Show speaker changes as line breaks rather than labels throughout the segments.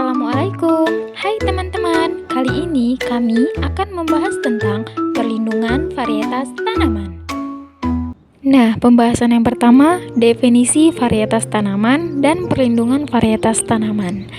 Assalamualaikum. Hai teman-teman, kali ini kami akan membahas tentang perlindungan varietas tanaman. Nah, pembahasan yang pertama, definisi varietas tanaman dan perlindungan varietas tanaman.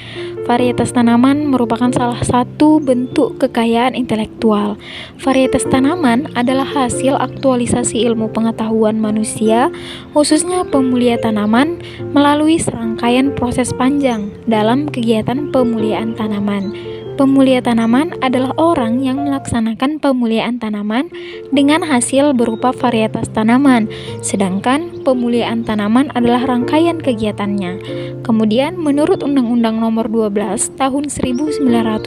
Varietas tanaman merupakan salah satu bentuk kekayaan intelektual. Varietas tanaman adalah hasil aktualisasi ilmu pengetahuan manusia, khususnya pemulia tanaman, melalui serangkaian proses panjang dalam kegiatan pemuliaan tanaman. Pemulia tanaman adalah orang yang melaksanakan pemuliaan tanaman dengan hasil berupa varietas tanaman, sedangkan pemuliaan tanaman adalah rangkaian kegiatannya. Kemudian, menurut Undang-Undang Nomor 12 Tahun 1992,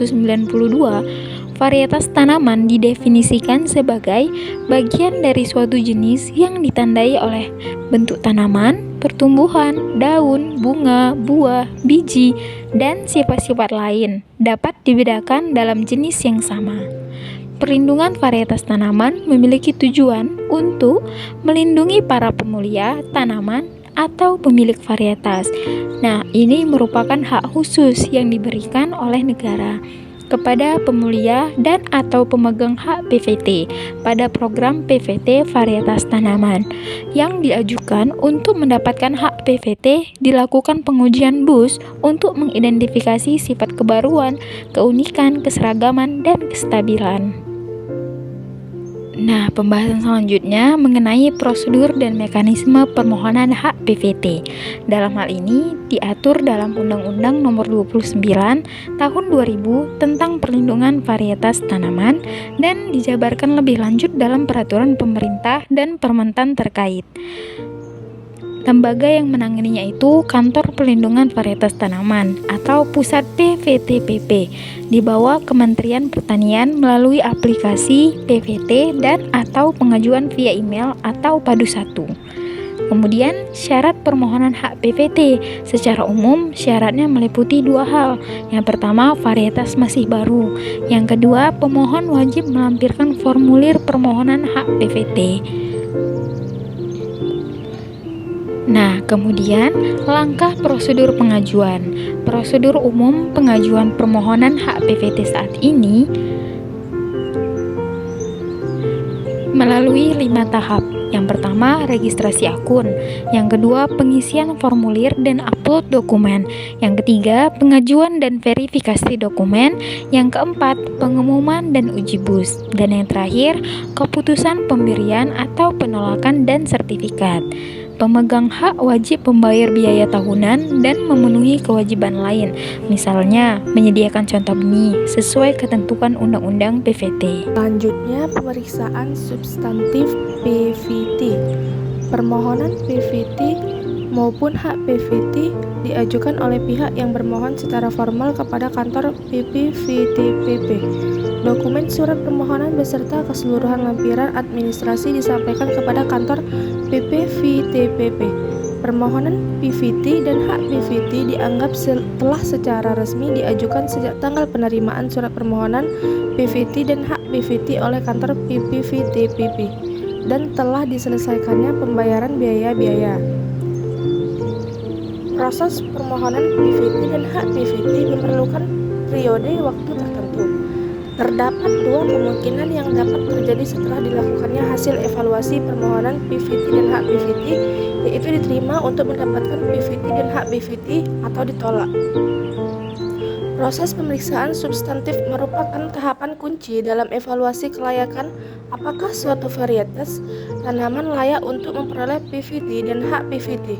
varietas tanaman didefinisikan sebagai bagian dari suatu jenis yang ditandai oleh bentuk tanaman, pertumbuhan, daun, bunga, buah, biji, dan sifat-sifat lain dapat dibedakan dalam jenis yang sama. Perlindungan varietas tanaman memiliki tujuan untuk melindungi para pemulia tanaman atau pemilik varietas. Nah, ini merupakan hak khusus yang diberikan oleh negara kepada pemulia dan atau pemegang hak PVT pada program PVT varietas tanaman. Yang diajukan untuk mendapatkan hak PVT dilakukan pengujian BUS untuk mengidentifikasi sifat kebaruan, keunikan, keseragaman, dan kestabilan. Nah, pembahasan selanjutnya mengenai prosedur dan mekanisme permohonan hak PVT. Dalam hal ini diatur dalam Undang-Undang Nomor 29 Tahun 2000 tentang perlindungan varietas tanaman dan dijabarkan lebih lanjut dalam peraturan pemerintah dan permentan terkait. Lembaga yang menanganinya itu Kantor Perlindungan Varietas Tanaman atau Pusat PVT-PP di bawah Kementerian Pertanian melalui aplikasi PVT dan atau pengajuan via email atau Padu 1. Kemudian syarat permohonan hak PVT secara umum syaratnya meliputi dua hal. Yang pertama, varietas masih baru. Yang kedua, pemohon wajib melampirkan formulir permohonan hak PVT. Nah, kemudian langkah prosedur pengajuan. Prosedur umum pengajuan permohonan hak PVT saat ini melalui 5 tahap. Yang pertama, registrasi akun. Yang kedua, pengisian formulir dan upload dokumen. Yang ketiga, pengajuan dan verifikasi dokumen. Yang keempat, pengumuman dan uji BUS. Dan yang terakhir, keputusan pemberian atau penolakan dan sertifikat. Pemegang hak wajib membayar biaya tahunan dan memenuhi kewajiban lain, misalnya menyediakan contoh benih sesuai ketentuan Undang-Undang PVT.
Selanjutnya, pemeriksaan substantif PVT. Permohonan PVT maupun hak PVT diajukan oleh pihak yang bermohon secara formal kepada kantor PPVT-PP. Dokumen surat permohonan beserta keseluruhan lampiran administrasi disampaikan kepada kantor PPVT-PP. Permohonan PVT dan hak PVT dianggap telah secara resmi diajukan sejak tanggal penerimaan surat permohonan PVT dan hak PVT oleh kantor PPVT-PP dan telah diselesaikannya pembayaran biaya-biaya. Proses permohonan PVT dan hak PVT memerlukan periode waktu tertentu. Terdapat dua kemungkinan yang dapat terjadi setelah dilakukannya hasil evaluasi permohonan PVT dan hak PVT, yaitu diterima untuk mendapatkan PVT dan hak PVT atau ditolak. Proses pemeriksaan substantif merupakan tahapan kunci dalam evaluasi kelayakan apakah suatu varietas tanaman layak untuk memperoleh PVT dan hak PVT.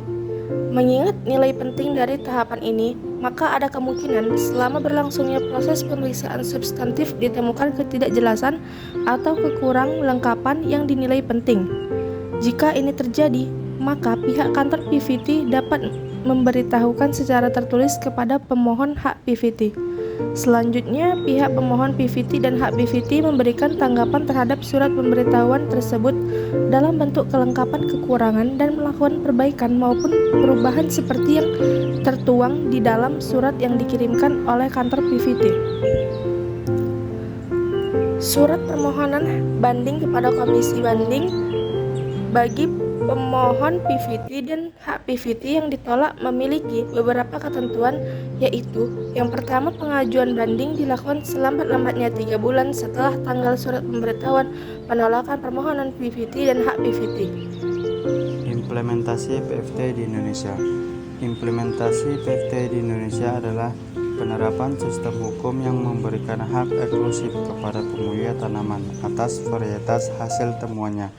Mengingat nilai penting dari tahapan ini, maka ada kemungkinan selama berlangsungnya proses pemeriksaan substantif ditemukan ketidakjelasan atau kekurang lengkapan yang dinilai penting. Jika ini terjadi, maka pihak kantor PVT dapat memberitahukan secara tertulis kepada pemohon hak PVT. Selanjutnya, pihak pemohon PVT dan hak PVT memberikan tanggapan terhadap surat pemberitahuan tersebut dalam bentuk kelengkapan kekurangan dan melakukan perbaikan maupun perubahan seperti yang tertuang di dalam surat yang dikirimkan oleh kantor PVT. Surat permohonan banding kepada komisi banding bagi Pemohon PVT dan hak PVT yang ditolak memiliki beberapa ketentuan, yaitu yang pertama, pengajuan banding dilakukan selambat-lambatnya 3 bulan setelah tanggal surat pemberitahuan penolakan permohonan PVT dan hak PVT.
Implementasi PFT di Indonesia. Implementasi PFT di Indonesia adalah penerapan sistem hukum yang memberikan hak eksklusif kepada pemulia tanaman atas varietas hasil temuannya,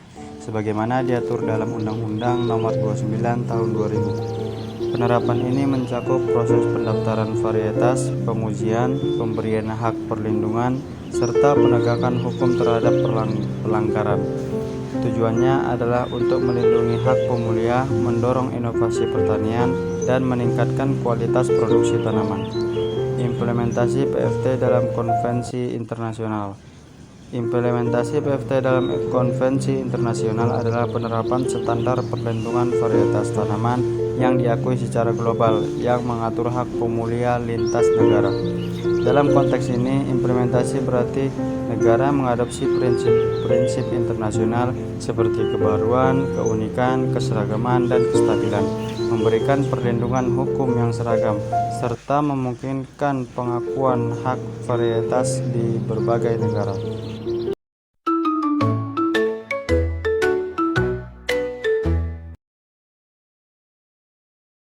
sebagaimana diatur dalam Undang-Undang Nomor 29 Tahun 2000. Penerapan ini mencakup proses pendaftaran varietas, pengujian, pemberian hak perlindungan, serta penegakan hukum terhadap pelanggaran. Tujuannya adalah untuk melindungi hak pemulia, mendorong inovasi pertanian, dan meningkatkan kualitas produksi tanaman. Implementasi PFT dalam konvensi internasional. Implementasi PFT dalam konvensi internasional adalah penerapan standar perlindungan varietas tanaman yang diakui secara global yang mengatur hak pemulia lintas negara. Dalam konteks ini, implementasi berarti negara mengadopsi prinsip-prinsip internasional seperti kebaruan, keunikan, keseragaman, dan kestabilan, memberikan perlindungan hukum yang seragam, serta memungkinkan pengakuan hak varietas di berbagai negara.